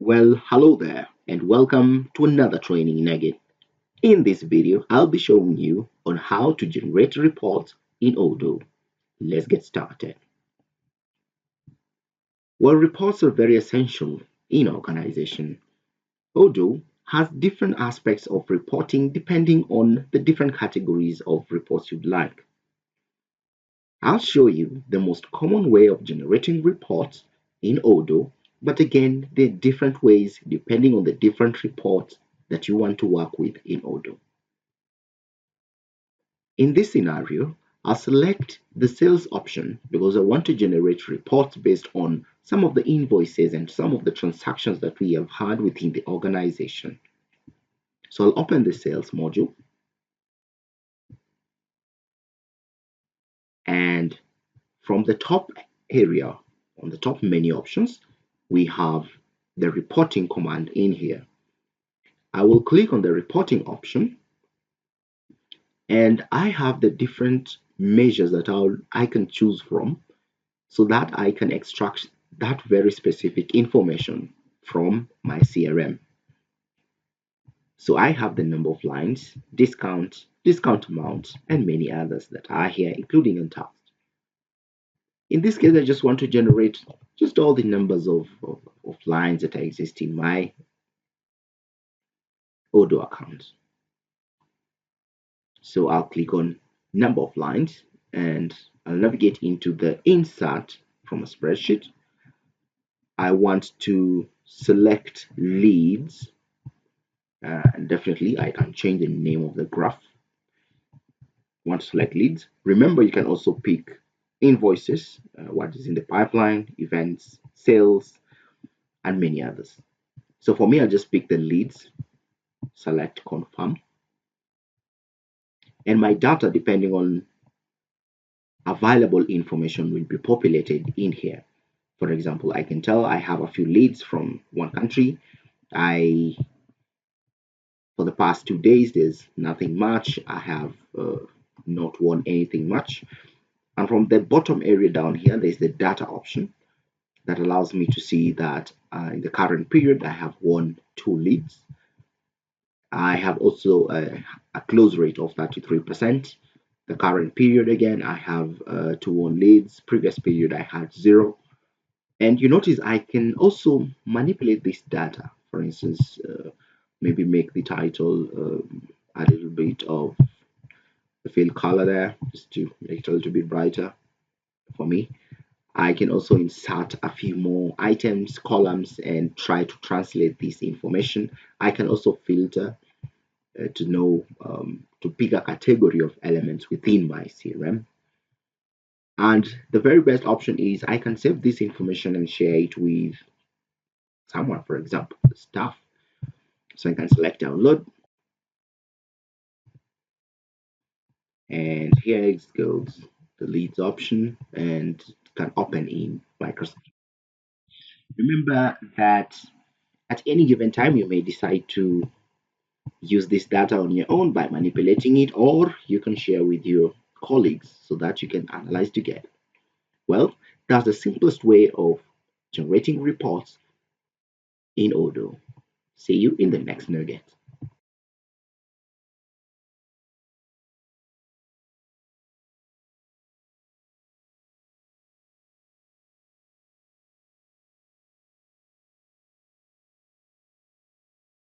Well, hello there, and welcome to another training nugget. In this video, I'll be showing you on how to generate reports in Odoo. Let's get started. Well, reports are very essential in organization. Odoo has different aspects of reporting depending on the different categories of reports you'd like. I'll show you the most common way of generating reports in Odoo, but again, there are different ways depending on the different reports that you want to work with in Odoo. In this scenario, I'll select the sales option because I want to generate reports based on some of the invoices and some of the transactions that we have had within the organization. So I'll open the sales module, and from the top area, on the top menu options, we have the reporting command in here. I will click on the reporting option, and I have the different measures that I can choose from so that I can extract that very specific information from my CRM. So I have the number of lines, discount amount, and many others that are here, including untasked. In this case, I just want to generate just all the numbers of lines that exist in my Odoo account. So I'll click on number of lines and I'll navigate into the insert from a spreadsheet. I want to select leads, and definitely I can change the name of the graph. Want to select leads. Remember, you can also pick invoices, what is in the pipeline, events, sales, and many others. So for me, I'll just pick the leads, select confirm, and my data, depending on available information, will be populated in here. For example, I can tell I have a few leads from one country. For the past 2 days, there's nothing much. I have not won anything much. And from the bottom area down here, there's the data option that allows me to see that in the current period, I have won 2 leads. I have also a close rate of 33%. The current period, again, I have 2 won leads. Previous period, I had 0. And you notice I can also manipulate this data. For instance, maybe make the title a little bit of the fill color there, just to make it a little bit brighter for me. I can also insert a few more items, columns, and try to translate this information. I can also filter to know, to pick a category of elements within my CRM. And the very best option is I can save this information and share it with someone, for example, the staff. So I can select download, and here it goes, the leads option, and can open in Microsoft. Remember that at any given time you may decide to use this data on your own by manipulating it, or you can share with your colleagues so that you can analyze together. Well, that's the simplest way of generating reports in Odoo. See you in the next nugget.